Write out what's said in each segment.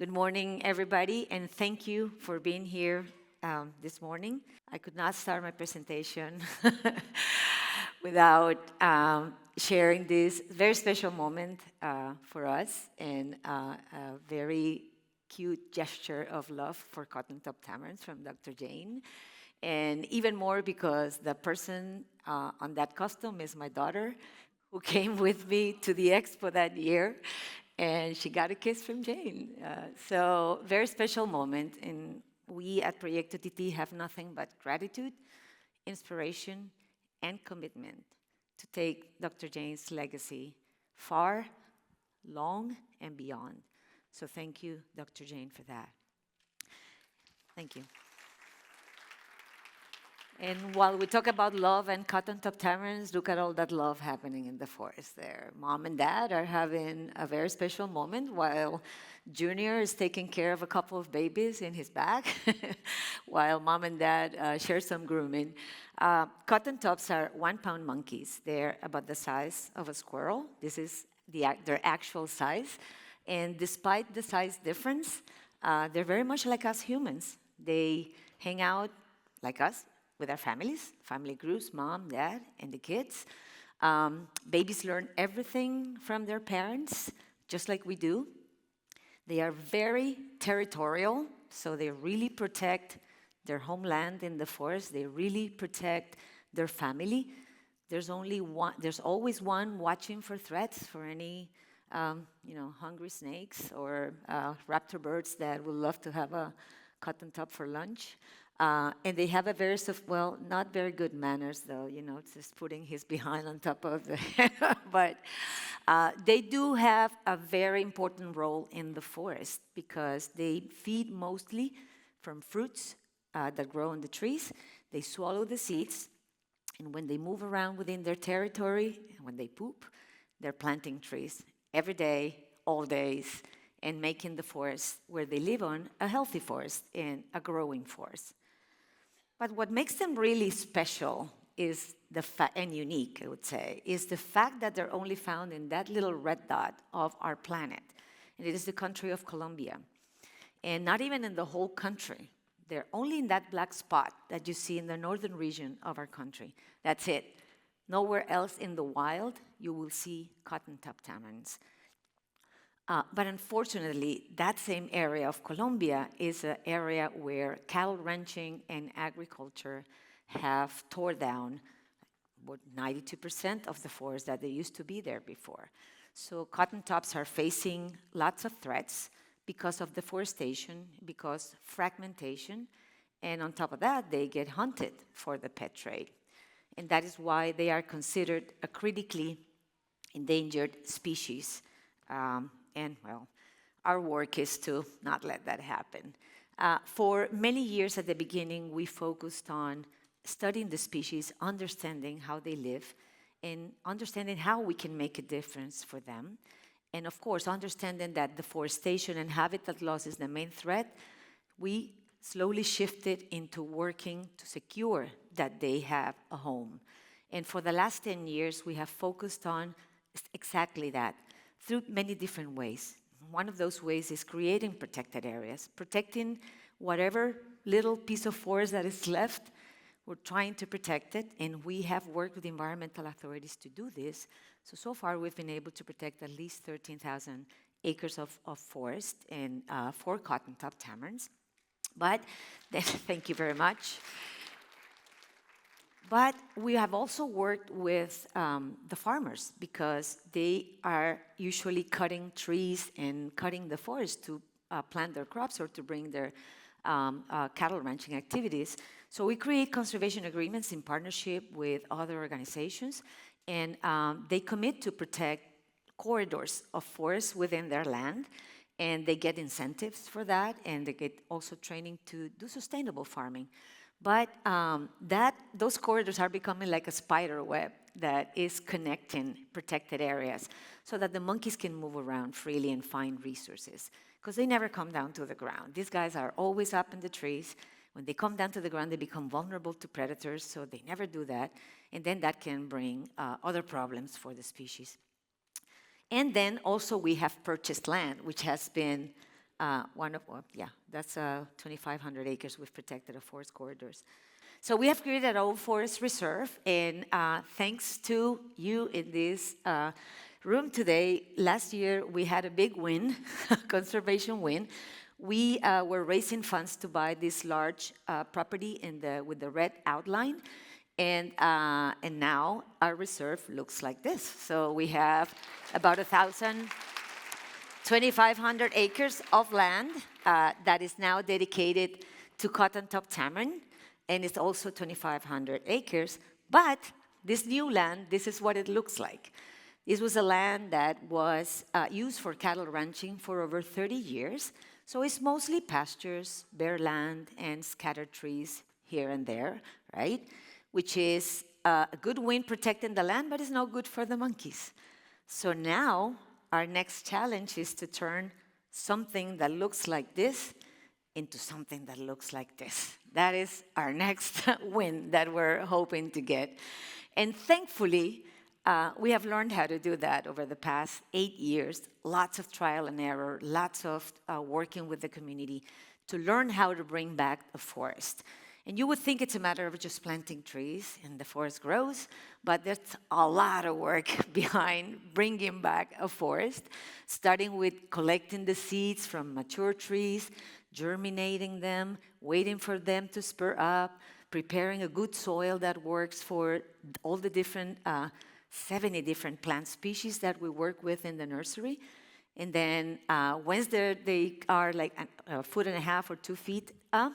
Good morning, everybody, and thank you for being here this morning. I could not start my presentation without sharing this very special moment for us and a very cute gesture of love for cotton top tamarins from Dr. Jane. And even more because the person on that costume is my daughter, who came with me to the Expo that year, and she got a kiss from Jane. So very special moment, and we at Proyecto Titi have nothing but gratitude, inspiration, and commitment to take Dr. Jane's legacy far, long, and beyond. So thank you, Dr. Jane, for that. Thank you. And while we talk about love and cotton top tamarins, look at all that love happening in the forest there. Mom and Dad are having a very special moment while Junior is taking care of a couple of babies in his back, while Mom and Dad share some grooming. Cotton tops are 1-pound monkeys. They're about the size of a squirrel. This is their actual size. And despite the size difference, they're very much like us humans. They hang out like us, with our families, family groups, mom, dad, and the kids. Babies learn everything from their parents, just like we do. They are very territorial, so they really protect their homeland in the forest. They really protect their family. There's always one watching for threats, for any hungry snakes or raptor birds that would love to have a cotton top for lunch. And they have a very, not very good manners, though, just putting his behind on top of the but they do have a very important role in the forest because they feed mostly from fruits that grow on the trees. They swallow the seeds, and when they move around within their territory, when they poop, they're planting trees every day, all days, and making the forest where they live on a healthy forest and a growing forest. But what makes them really special is and unique, I would say, is the fact that they're only found in that little red dot of our planet. And it is the country of Colombia. And not even in the whole country. They're only in that black spot that you see in the northern region of our country. That's it. Nowhere else in the wild you will see cotton top tamarins. But unfortunately, that same area of Colombia is an area where cattle ranching and agriculture have tore down about 92% of the forest that they used to be there before. So cotton tops are facing lots of threats because of deforestation, because fragmentation, and on top of that, they get hunted for the pet trade. And that is why they are considered a critically endangered species. And our work is to not let that happen. For many years at the beginning, we focused on studying the species, understanding how they live, and understanding how we can make a difference for them. And of course, understanding that deforestation and habitat loss is the main threat, we slowly shifted into working to secure that they have a home. And for the last 10 years, we have focused on exactly that, through many different ways. One of those ways is creating protected areas, protecting whatever little piece of forest that is left. We're trying to protect it, and we have worked with environmental authorities to do this. So far, we've been able to protect at least 13,000 acres of forest and 4 cotton top tamarins. But, thank you very much. But we have also worked with the farmers because they are usually cutting trees and cutting the forest to plant their crops or to bring their cattle ranching activities. So we create conservation agreements in partnership with other organizations, and they commit to protect corridors of forests within their land, and they get incentives for that, and they get also training to do sustainable farming. But those corridors are becoming like a spider web that is connecting protected areas so that the monkeys can move around freely and find resources, because they never come down to the ground. These guys are always up in the trees. When they come down to the ground, they become vulnerable to predators, so they never do that. And then that can bring other problems for the species. And then also we have purchased land, which has been That's 2,500 acres we've protected of forest corridors. So we have created our own forest reserve, and thanks to you in this room today, last year we had a big win, conservation win. We were raising funds to buy this large property with the red outline, and now our reserve looks like this. So we have about 2,500 acres of land that is now dedicated to cotton top tamarind, and it's also 2,500 acres. But this new land, this is what it looks like. This was a land that was used for cattle ranching for over 30 years. So it's mostly pastures, bare land, and scattered trees here and there, right? Which is a good win protecting the land, but it's no good for the monkeys. So now our next challenge is to turn something that looks like this into something that looks like this. That is our next win that we're hoping to get. And thankfully, we have learned how to do that over the past 8 years. Lots of trial and error, lots of working with the community to learn how to bring back a forest. And you would think it's a matter of just planting trees and the forest grows, but there's a lot of work behind bringing back a forest, starting with collecting the seeds from mature trees, germinating them, waiting for them to spur up, preparing a good soil that works for all the different 70 different plant species that we work with in the nursery. And then once they are like a foot and a half or 2 feet up,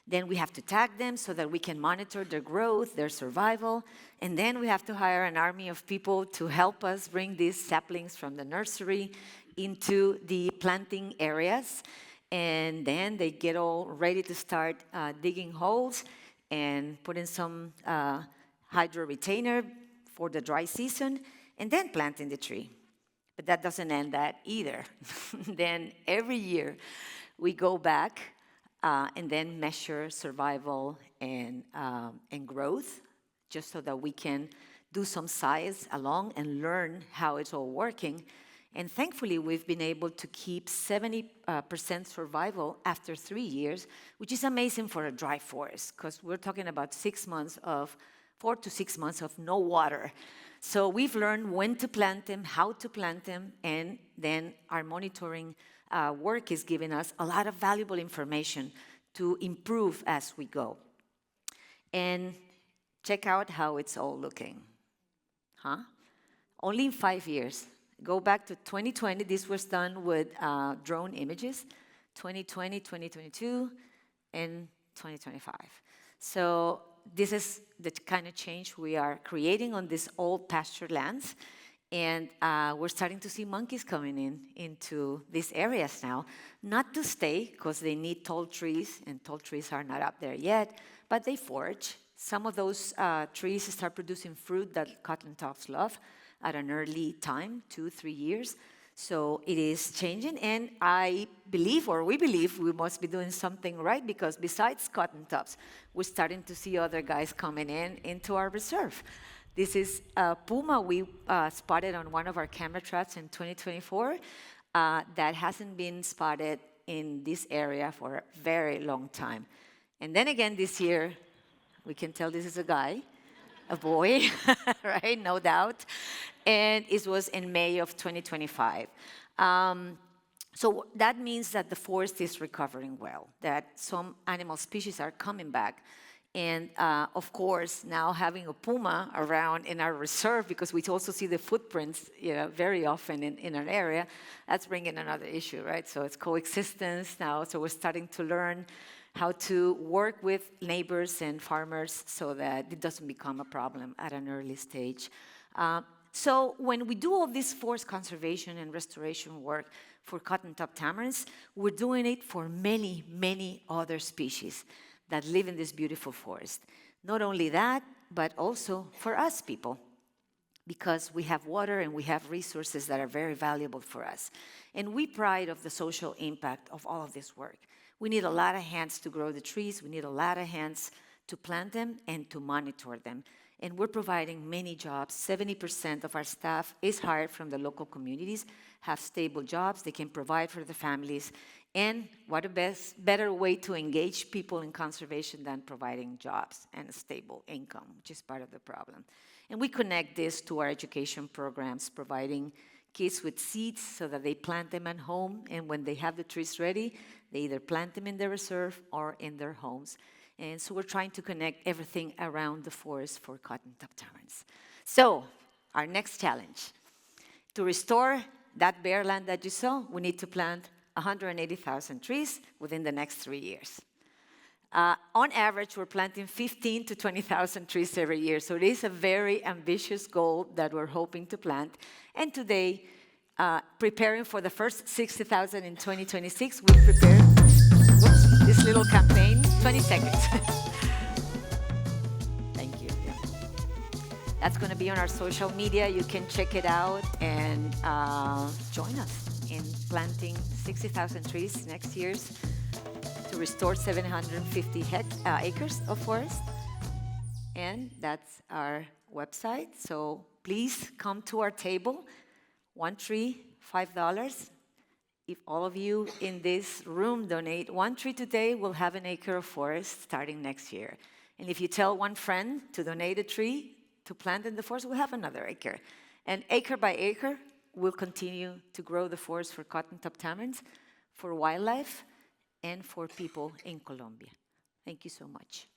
then we have to tag them so that we can monitor their growth, their survival. And then we have to hire an army of people to help us bring these saplings from the nursery into the planting areas. And then they get all ready to start digging holes and putting some hydro retainer for the dry season, and then planting the tree. But that doesn't end that either. Then every year we go back and then measure survival and growth, just so that we can do some science along and learn how it's all working. And thankfully, we've been able to keep 70% survival after 3 years, which is amazing for a dry forest, because we're talking about 4 to 6 months of no water. So we've learned when to plant them, how to plant them, and then our monitoring work is giving us a lot of valuable information to improve as we go. And check out how it's all looking. Only in 5 years. Go back to 2020. This was done with drone images. 2020, 2022, and 2025. So this is the kind of change we are creating on these old pasture lands. And we're starting to see monkeys coming into these areas now. Not to stay, because they need tall trees, and tall trees are not up there yet, but they forage. Some of those trees start producing fruit that cotton tops love at an early time, 2-3 years. So it is changing, and I believe, or we believe, we must be doing something right, because besides cotton tops, we're starting to see other guys coming into our reserve. This is a puma we spotted on one of our camera traps in 2024 that hasn't been spotted in this area for a very long time. And then again this year, we can tell this is a guy, a boy, right, no doubt. And it was in May of 2025. So that means that the forest is recovering well, that some animal species are coming back. And of course, now having a puma around in our reserve, because we also see the footprints very often in an area, that's bringing another issue, right? So it's coexistence now. So we're starting to learn how to work with neighbors and farmers so that it doesn't become a problem at an early stage. So when we do all this forest conservation and restoration work for cotton top tamarins, we're doing it for many, many other species that live in this beautiful forest. Not only that, but also for us people, because we have water and we have resources that are very valuable for us. And we pride of the social impact of all of this work. We need a lot of hands to grow the trees. We need a lot of hands to plant them and to monitor them. And we're providing many jobs. 70% of our staff is hired from the local communities, have stable jobs, they can provide for their families. And what a better way to engage people in conservation than providing jobs and a stable income, which is part of the problem. And we connect this to our education programs, providing kids with seeds so that they plant them at home, and when they have the trees ready, they either plant them in the reserve or in their homes. And so we're trying to connect everything around the forest for cotton-top tamarins. So our next challenge, to restore that bare land that you saw, we need to plant 180,000 trees within the next 3 years. On average, we're planting 15 to 20,000 trees every year. So it is a very ambitious goal that we're hoping to plant. And today, preparing for the first 60,000 in 2026, we prepared this little campaign. 20 seconds. Thank you. Yeah. That's going to be on our social media. You can check it out and join us in planting 60,000 trees next year to restore 750 acres of forest. And that's our website. So please come to our table. 1 tree, $5. If all of you in this room donate 1 tree today, we'll have an acre of forest starting next year. And if you tell 1 friend to donate a tree to plant in the forest, we'll have another acre. And acre by acre, we'll continue to grow the forest for cotton-top tamarins, for wildlife, and for people in Colombia. Thank you so much.